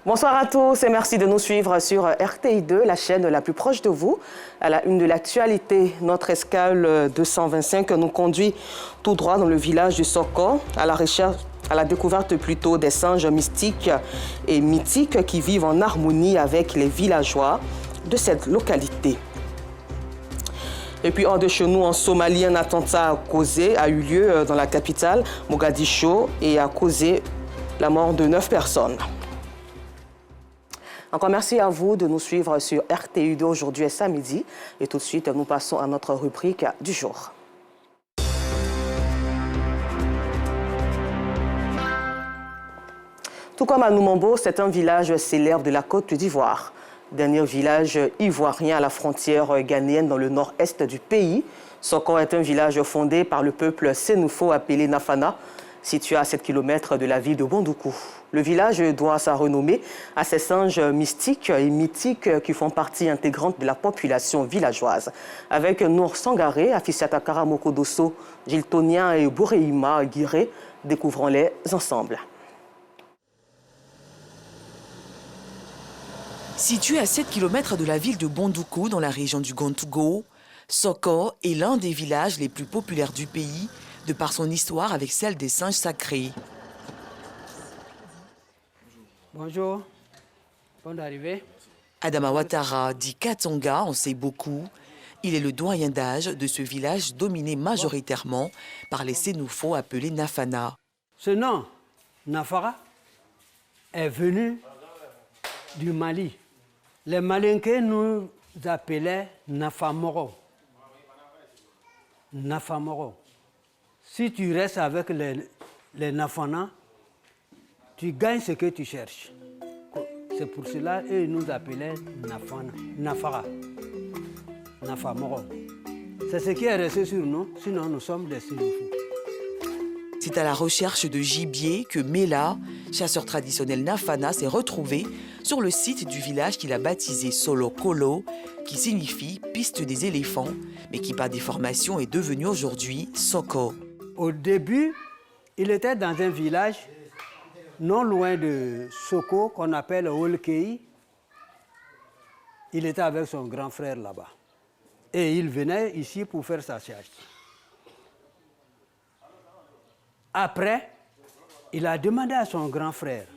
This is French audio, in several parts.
Bonsoir à tous et merci de nous suivre sur RTI2, la chaîne la plus proche de vous. À la une de l'actualité, notre escale 225 nous conduit tout droit dans le village de Soko, à la découverte plutôt des singes mystiques et mythiques qui vivent en harmonie avec les villageois de cette localité. Et puis hors de chez nous, en Somalie, un attentat a eu lieu dans la capitale, Mogadiscio, et a causé la mort de 9 personnes. Encore merci à vous de nous suivre sur RTI2. Aujourd'hui est samedi. Et tout de suite, nous passons à notre rubrique du jour. Tout comme à Numombo, c'est un village célèbre de la Côte d'Ivoire. Dernier village ivoirien à la frontière ghanéenne dans le nord-est du pays. Soko est un village fondé par le peuple Sénoufo appelé Nafana, situé à 7 km de la ville de Bondoukou. Le village doit sa renommée à ces singes mystiques et mythiques qui font partie intégrante de la population villageoise. Avec Nour Sangaré, Afisiata Karamoko Dosso, Gilles Tonien et Boureima Guiré, découvrons-les ensemble. Situé à 7 km de la ville de Bondoukou, dans la région du Gontougo, Soko est l'un des villages les plus populaires du pays, de par son histoire avec celle des singes sacrés. Bonjour, bonne arrivée. Adama Ouattara dit Katonga en sait beaucoup. Il est le doyen d'âge de ce village dominé majoritairement par les Sénoufos appelés Nafana. Ce nom, Nafara, est venu du Mali. Les Malinqués nous appelaient Nafamoro. Nafamoro. Si tu restes avec les Nafana, tu gagnes ce que tu cherches. C'est pour cela qu'ils nous appelaient Nafana, Nafara, Nafamoro. C'est ce qui est resté sur nous, sinon nous sommes des Sénoufos. C'est à la recherche de gibier que Mela, chasseur traditionnel Nafana, s'est retrouvé sur le site du village qu'il a baptisé Solo Kolo, qui signifie piste des éléphants, mais qui par déformation est devenu aujourd'hui Soko. Au début, il était dans un village non loin de Soko, qu'on appelle Olkei. Il était avec son grand frère là-bas. Et il venait ici pour faire sa chasse. Après, il a demandé à son grand frère,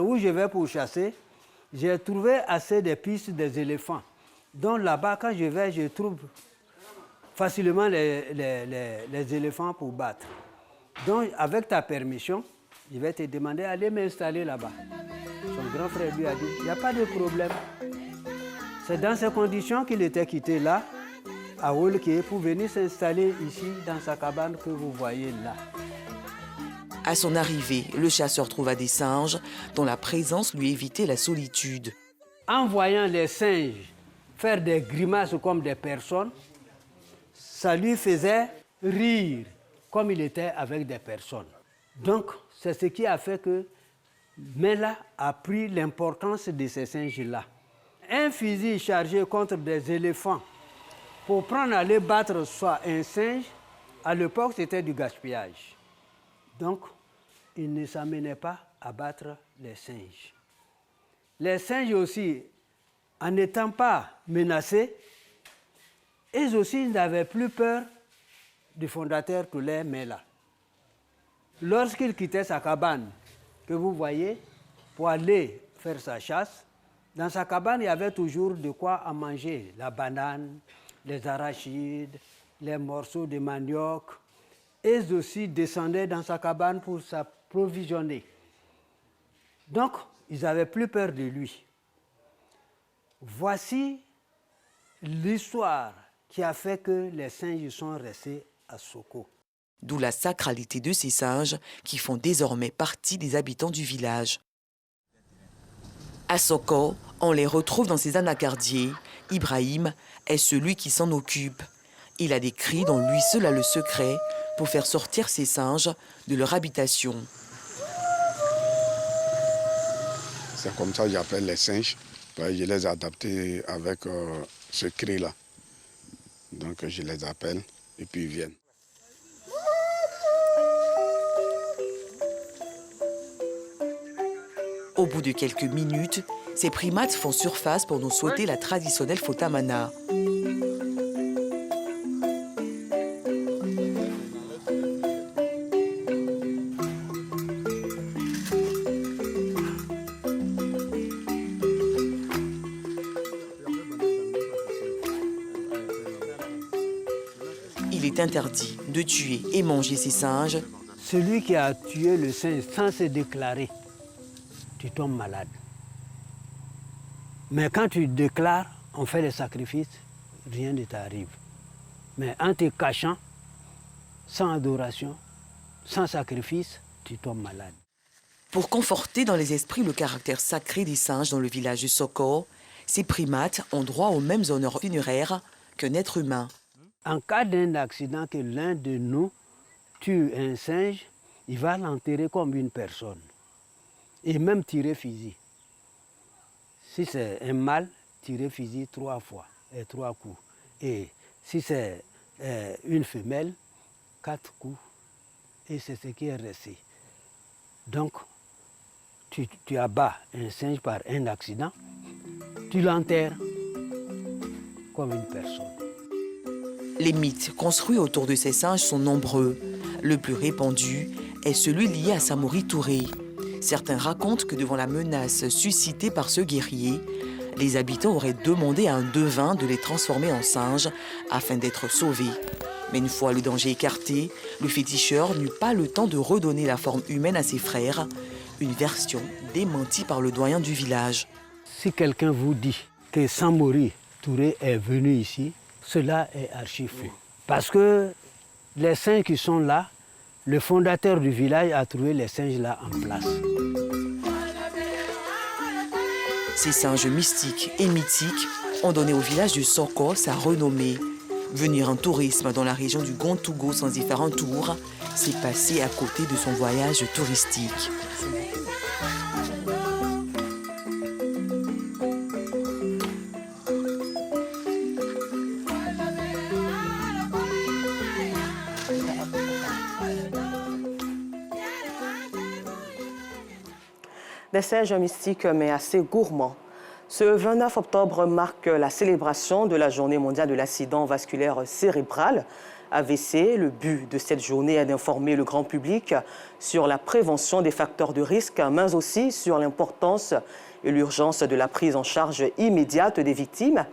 où je vais pour chasser, j'ai trouvé assez de pistes des éléphants. Donc là-bas, quand je vais, je trouve facilement les éléphants pour battre. Donc, avec ta permission, je vais te demander d'aller m'installer là-bas. Son grand frère lui a dit, il n'y a pas de problème. C'est dans ces conditions qu'il était quitté là, à Olke, pour venir s'installer ici, dans sa cabane que vous voyez là. À son arrivée, le chasseur trouva des singes dont la présence lui évitait la solitude. En voyant les singes faire des grimaces comme des personnes, ça lui faisait rire comme il était avec des personnes. Donc, c'est ce qui a fait que Mela a pris l'importance de ces singes-là. Un fusil chargé contre des éléphants pour prendre à aller battre soit un singe, à l'époque, c'était du gaspillage. Donc, il ne s'amenait pas à battre les singes. Les singes aussi, en n'étant pas menacés, ils aussi n'avaient plus peur du fondateur que les Mela. Lorsqu'il quittait sa cabane, que vous voyez, pour aller faire sa chasse, dans sa cabane, il y avait toujours de quoi à manger. La banane, les arachides, les morceaux de manioc. Ils aussi descendaient dans sa cabane pour s'approvisionner. Donc, ils n'avaient plus peur de lui. Voici l'histoire qui a fait que les singes sont restés à Soko. D'où la sacralité de ces singes qui font désormais partie des habitants du village. À Soko, on les retrouve dans ses anacardiers. Ibrahim est celui qui s'en occupe. Il a des cris dont lui seul a le secret pour faire sortir ces singes de leur habitation. C'est comme ça que j'appelle les singes. Je les ai adaptés avec ce cri-là. Donc je les appelle et puis ils viennent. Au bout de quelques minutes, ces primates font surface pour nous souhaiter la traditionnelle Fotamana. Il est interdit de tuer et manger ces singes. Celui qui a tué le singe sans se déclarer, tu tombes malade. Mais quand tu déclares, on fait les sacrifices, rien ne t'arrive. Mais en te cachant, sans adoration, sans sacrifice, tu tombes malade. Pour conforter dans les esprits le caractère sacré des singes dans le village de Soko, ces primates ont droit aux mêmes honneurs funéraires qu'un être humain. En cas d'un accident que l'un de nous tue un singe, il va l'enterrer comme une personne. Et même tirer fusil. Si c'est un mâle, tirer fusil 3 fois et 3 coups. Et si c'est une femelle, 4 coups. Et c'est ce qui est resté. Donc, tu abats un singe par un accident, tu l'enterres comme une personne. Les mythes construits autour de ces singes sont nombreux. Le plus répandu est celui lié à Samori Touré. Certains racontent que devant la menace suscitée par ce guerrier, les habitants auraient demandé à un devin de les transformer en singes afin d'être sauvés. Mais une fois le danger écarté, le féticheur n'eut pas le temps de redonner la forme humaine à ses frères, une version démentie par le doyen du village. Si quelqu'un vous dit que Samori Touré est venu ici, cela est archi faux. Parce que les singes qui sont là, le fondateur du village a trouvé les singes là en place. Ces singes mystiques et mythiques ont donné au village de Soko sa renommée. Venir en tourisme dans la région du Gontougo sans y faire un tour, c'est passer à côté de son voyage touristique. Des singes mystiques mais assez gourmands. Ce 29 octobre marque la célébration de la journée mondiale de l'accident vasculaire cérébral, AVC. Le but de cette journée est d'informer le grand public sur la prévention des facteurs de risque, mais aussi sur l'importance et l'urgence de la prise en charge immédiate des victimes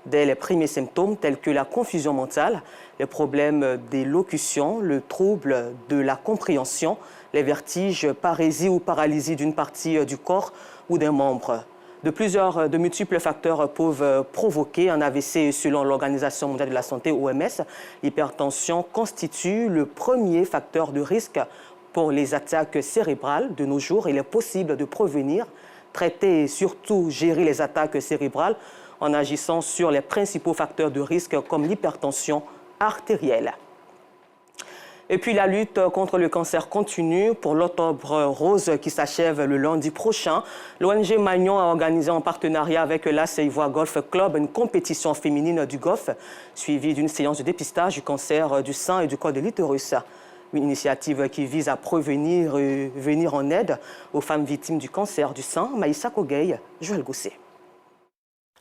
dès les premiers symptômes tels que la confusion mentale, les problèmes d'élocution, le trouble de la compréhension, les vertiges, parésie ou paralysie d'une partie du corps ou d'un membre. De multiples facteurs peuvent provoquer un AVC selon l'Organisation mondiale de la santé, OMS. L'hypertension constitue le premier facteur de risque pour les attaques cérébrales de nos jours. Il est possible de prévenir, traiter et surtout gérer les attaques cérébrales en agissant sur les principaux facteurs de risque comme l'hypertension artérielle. Et puis la lutte contre le cancer continue pour l'Octobre Rose qui s'achève le lundi prochain. L'ONG Magnon a organisé en partenariat avec l'AS Ivoire Golf Club une compétition féminine du golf suivie d'une séance de dépistage du cancer du sein et du col de l'utérus. Une initiative qui vise à prévenir et venir en aide aux femmes victimes du cancer du sein. Maïssa Kogei, Joël Gosset.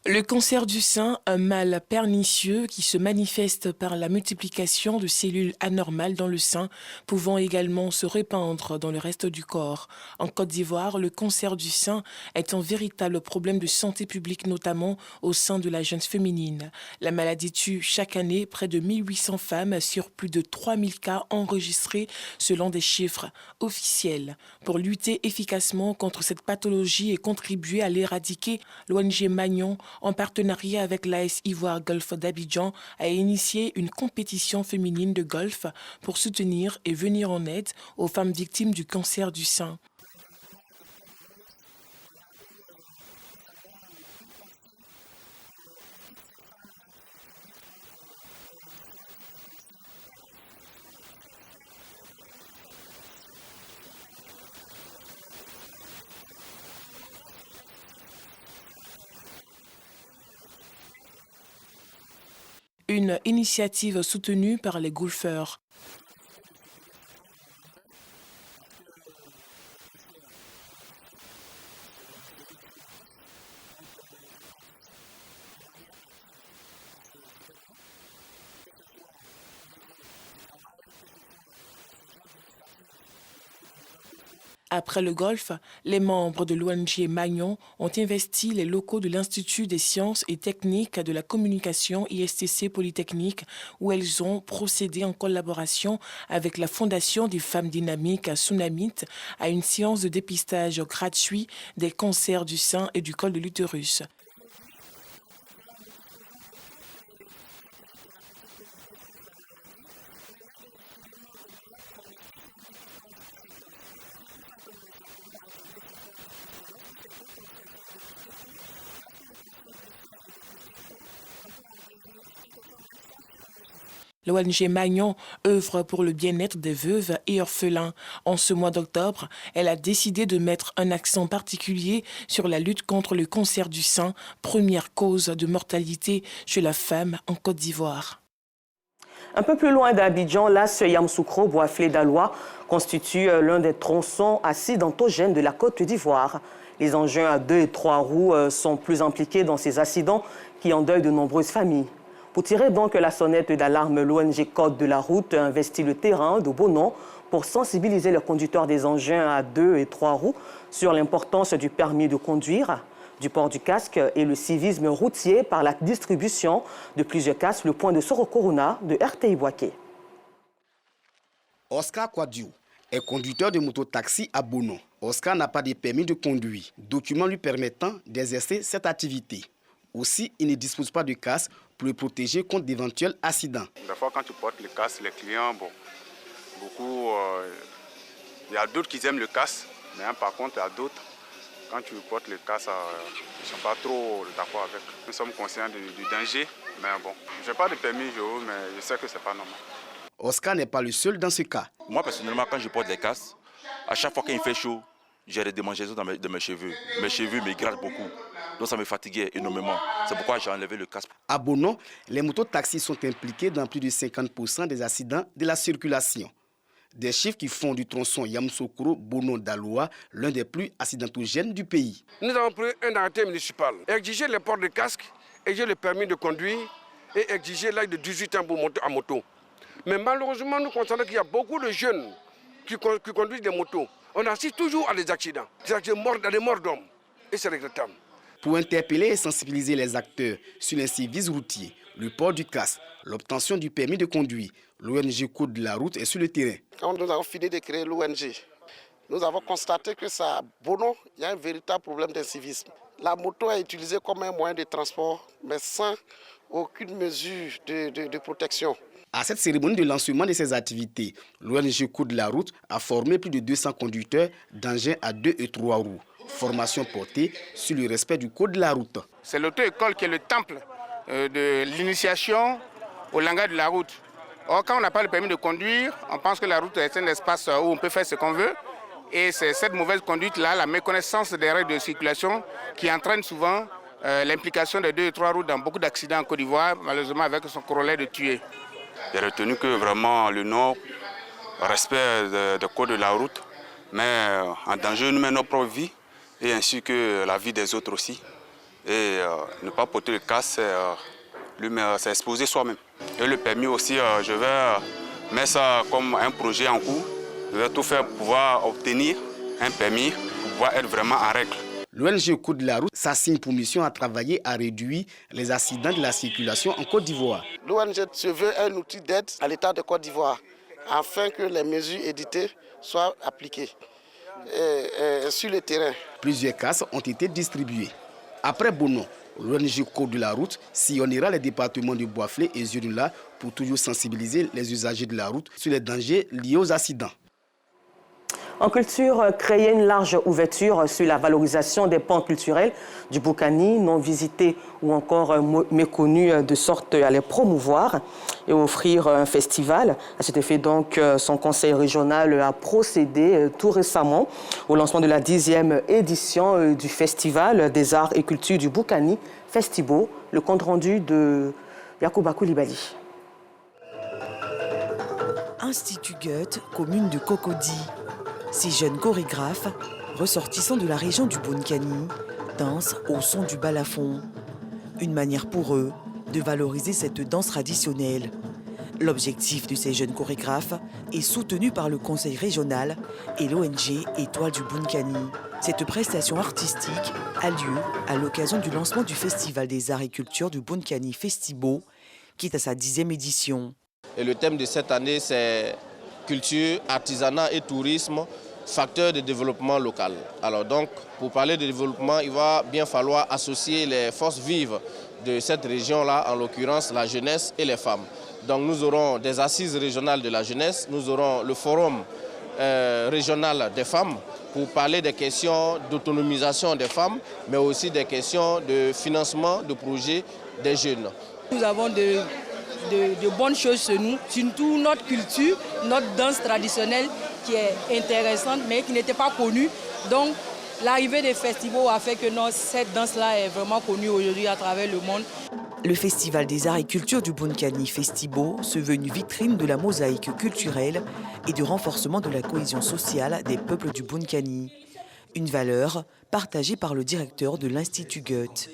Le cancer du sein, un mal pernicieux qui se manifeste par la multiplication de cellules anormales dans le sein, pouvant également se répandre dans le reste du corps. En Côte d'Ivoire, le cancer du sein est un véritable problème de santé publique, notamment au sein de la jeunesse féminine. La maladie tue chaque année près de 1800 femmes sur plus de 3000 cas enregistrés selon des chiffres officiels. Pour lutter efficacement contre cette pathologie et contribuer à l'éradiquer, l'ONG Magnon, en partenariat avec l'AS Ivoire Golf d'Abidjan, a initié une compétition féminine de golf pour soutenir et venir en aide aux femmes victimes du cancer du sein. Une initiative soutenue par les golfeurs. Après le golf, les membres de l'ONG Magnon ont investi les locaux de l'Institut des sciences et techniques de la communication ISTC Polytechnique, où elles ont procédé en collaboration avec la Fondation des femmes dynamiques à Tsunamit à une séance de dépistage gratuit des cancers du sein et du col de l'utérus. L'ONG Magnon œuvre pour le bien-être des veuves et orphelins. En ce mois d'octobre, elle a décidé de mettre un accent particulier sur la lutte contre le cancer du sein, première cause de mortalité chez la femme en Côte d'Ivoire. Un peu plus loin d'Abidjan, l'As Yamoussoukro Boisflé d'Alois constitue l'un des tronçons accidentogènes de la Côte d'Ivoire. Les engins à 2 et 3 roues sont plus impliqués dans ces accidents qui endeuillent de nombreuses familles. Pour tirer donc la sonnette d'alarme, l'ONG Code de la route investit le terrain de Bonon pour sensibiliser les conducteurs des engins à 2 et 3 roues sur l'importance du permis de conduire, du port du casque et le civisme routier par la distribution de plusieurs casques. Le point de Soro Corona de RTI Boaké. Oscar Kwadiou est conducteur de moto-taxi à Bonon. Oscar n'a pas de permis de conduire, document lui permettant d'exercer cette activité. Aussi, il ne dispose pas de casque pour le protéger contre d'éventuels accidents. Des fois, quand tu portes le casque, les clients, beaucoup, il y a d'autres qui aiment le casque, mais par contre, il y a d'autres, quand tu portes le casque, ils ne sont pas trop d'accord avec. Nous sommes conscients du danger, mais bon, je n'ai pas de permis, mais je sais que ce n'est pas normal. Oscar n'est pas le seul dans ce cas. Moi, personnellement, quand je porte les casques, à chaque fois qu'il fait chaud, j'ai des démangeaisons dans mes cheveux. Mes cheveux me grattent beaucoup. Donc ça me fatiguait énormément. C'est pourquoi j'ai enlevé le casque. À Bonon, les mototaxis sont impliqués dans plus de 50% des accidents de la circulation. Des chiffres qui font du tronçon Yamoussoukro-Bonon-Daloa l'un des plus accidentogènes du pays. Nous avons pris un arrêté municipal, exiger le port de casque, exiger le permis de conduire et exiger l'âge de 18 ans pour monter en moto. Mais malheureusement, nous constatons qu'il y a beaucoup de jeunes qui conduisent des motos. On assiste toujours à des accidents, des morts d'hommes. Et c'est regrettable. Pour interpeller et sensibiliser les acteurs sur les services routiers, le port du casque, l'obtention du permis de conduire, l'ONG Code de la route est sur le terrain. Quand nous avons fini de créer l'ONG, nous avons constaté que à Bonon, il y a un véritable problème d'incivisme. La moto est utilisée comme un moyen de transport, mais sans aucune mesure de protection. À cette cérémonie de lancement de ces activités, l'ONG Code de la route a formé plus de 200 conducteurs d'engins à 2 et 3 roues. Formation portée sur le respect du code de la route. C'est l'auto-école qui est le temple de l'initiation au langage de la route. Or, quand on n'a pas le permis de conduire, on pense que la route est un espace où on peut faire ce qu'on veut. Et c'est cette mauvaise conduite-là, la méconnaissance des règles de circulation, qui entraîne souvent l'implication des 2 et 3 roues dans beaucoup d'accidents en Côte d'Ivoire, malheureusement avec son corollaire de tuer. J'ai retenu que vraiment le Nord, respect des codes de la route, mais en danger nous met notre propre vie et ainsi que la vie des autres aussi. Et ne pas porter le casque, c'est exposer soi-même. Et le permis aussi, je vais mettre ça comme un projet en cours. Je vais tout faire pour pouvoir obtenir un permis, pour pouvoir être vraiment en règle. L'ONG Code de la route s'assigne pour mission à travailler à réduire les accidents de la circulation en Côte d'Ivoire. L'ONG se veut un outil d'aide à l'État de Côte d'Ivoire afin que les mesures éditées soient appliquées sur le terrain. Plusieurs casques ont été distribués. Après Bonon, l'ONG Code de la route sillonnera les départements de Boisflé et Ziounula pour toujours sensibiliser les usagers de la route sur les dangers liés aux accidents. En culture, créer une large ouverture sur la valorisation des pans culturels du Boukani, non visités ou encore méconnus, de sorte à les promouvoir et offrir un festival. À cet effet, donc, son conseil régional a procédé tout récemment au lancement de la 10e édition du Festival des arts et cultures du Boukani, Festibo. Le compte rendu de Yacouba Koulibaly. Institut Goethe, commune de Cocody. Ces jeunes chorégraphes, ressortissants de la région du Boukani, dansent au son du balafon. Une manière pour eux de valoriser cette danse traditionnelle. L'objectif de ces jeunes chorégraphes est soutenu par le conseil régional et l'ONG Étoile du Bunkani. Cette prestation artistique a lieu à l'occasion du lancement du Festival des Arts et Cultures du Bunkani Festibo, qui est à sa 10e édition. Et le thème de cette année, c'est culture, artisanat et tourisme, facteurs de développement local. Alors donc, pour parler de développement, il va bien falloir associer les forces vives de cette région-là, en l'occurrence la jeunesse et les femmes. Donc nous aurons des assises régionales de la jeunesse, nous aurons le forum régional des femmes pour parler des questions d'autonomisation des femmes, mais aussi des questions de financement de projets des jeunes. Nous avons de bonnes choses chez nous, surtout notre culture, notre danse traditionnelle qui est intéressante mais qui n'était pas connue. Donc l'arrivée des festivals a fait que cette danse-là est vraiment connue aujourd'hui à travers le monde. Le Festival des Arts et Cultures du Bunkani Festibo se veut une vitrine de la mosaïque culturelle et du renforcement de la cohésion sociale des peuples du Bunkani. Une valeur partagée par le directeur de l'Institut Goethe.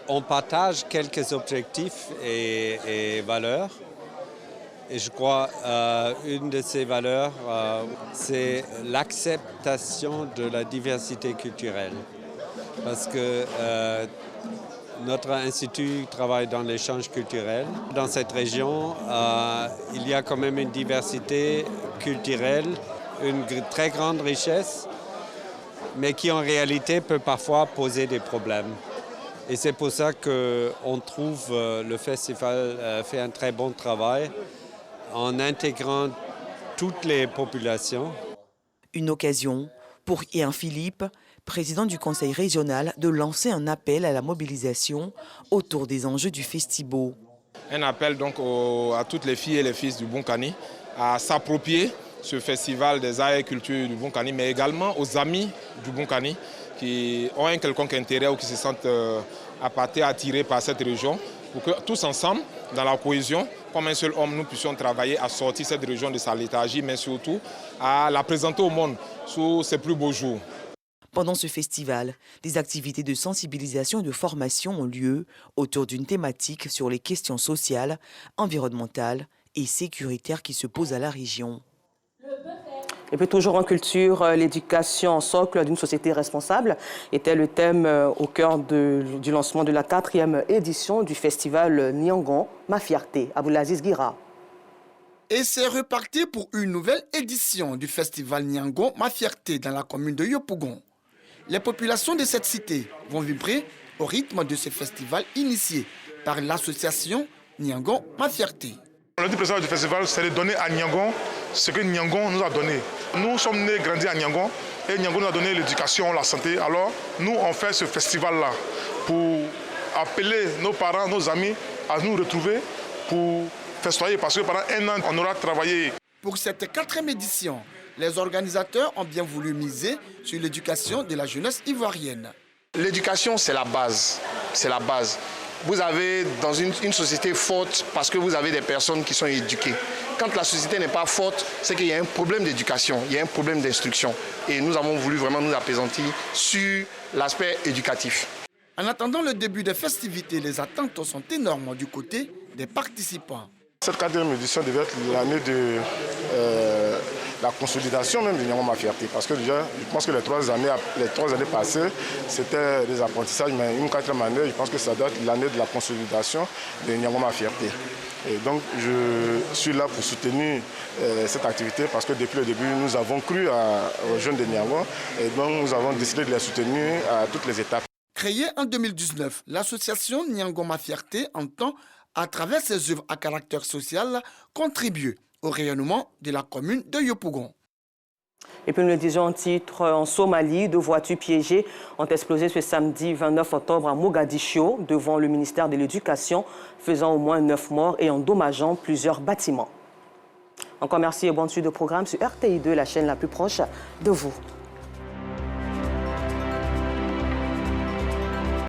On partage quelques objectifs et valeurs. Et je crois une de ces valeurs, c'est l'acceptation de la diversité culturelle. Parce que notre institut travaille dans l'échange culturel. Dans cette région, il y a quand même une diversité culturelle, une très grande richesse, mais qui en réalité peut parfois poser des problèmes. Et c'est pour ça qu'on trouve le festival fait un très bon travail en intégrant toutes les populations. Une occasion pour Ian Philippe, président du conseil régional, de lancer un appel à la mobilisation autour des enjeux du Festibo. Un appel donc à toutes les filles et les fils du Bunkani à s'approprier ce festival des arts et cultures du Bunkani, mais également aux amis du Bunkani qui ont un quelconque intérêt ou qui se sentent appâtés, attirés par cette région, pour que tous ensemble, dans la cohésion, comme un seul homme, nous puissions travailler à sortir cette région de sa léthargie, mais surtout à la présenter au monde sous ses plus beaux jours. Pendant ce festival, des activités de sensibilisation et de formation ont lieu autour d'une thématique sur les questions sociales, environnementales et sécuritaires qui se posent à la région. Et puis toujours en culture, l'éducation socle d'une société responsable était le thème au cœur du lancement de la 4e édition du festival Niangon, Ma Fierté. Aboulaziz Guira. Et c'est reparti pour une nouvelle édition du festival Niangon, Ma Fierté dans la commune de Yopougon. Les populations de cette cité vont vibrer au rythme de ce festival initié par l'association Niangon, Ma Fierté. Le but principal du festival, c'est de donner à Niangon ce que Niangon nous a donné. Nous sommes nés, grandis à Niangon, et Niangon nous a donné l'éducation, la santé. Alors, nous, on fait ce festival-là pour appeler nos parents, nos amis à nous retrouver pour festoyer, parce que pendant un an, on aura travaillé. Pour cette 4e édition, les organisateurs ont bien voulu miser sur l'éducation de la jeunesse ivoirienne. L'éducation, c'est la base. C'est la base. Vous avez dans une société forte parce que vous avez des personnes qui sont éduquées. Quand la société n'est pas forte, c'est qu'il y a un problème d'éducation, il y a un problème d'instruction. Et nous avons voulu vraiment nous appesantir sur l'aspect éducatif. En attendant le début des festivités, les attentes sont énormes du côté des participants. Cette 4e édition devait être l'année de la consolidation même de Niangon Ma Fierté. Parce que déjà, je pense que les 3 années passées, c'était des apprentissages, mais une 4e année, je pense que ça doit être l'année de la consolidation de Niangon Ma Fierté. Et donc, je suis là pour soutenir cette activité parce que depuis le début, nous avons cru aux jeunes de Niangon et donc nous avons décidé de les soutenir à toutes les étapes. Créée en 2019, l'association Niangon Ma Fierté entend, à travers ses œuvres à caractère social, contribuer au rayonnement de la commune de Yopougon. Et puis nous le disions en titre, en Somalie, 2 voitures piégées ont explosé ce samedi 29 octobre à Mogadiscio, devant le ministère de l'Éducation, faisant au moins 9 morts et endommageant plusieurs bâtiments. Encore merci et bonne suite de programme sur RTI2, la chaîne la plus proche de vous.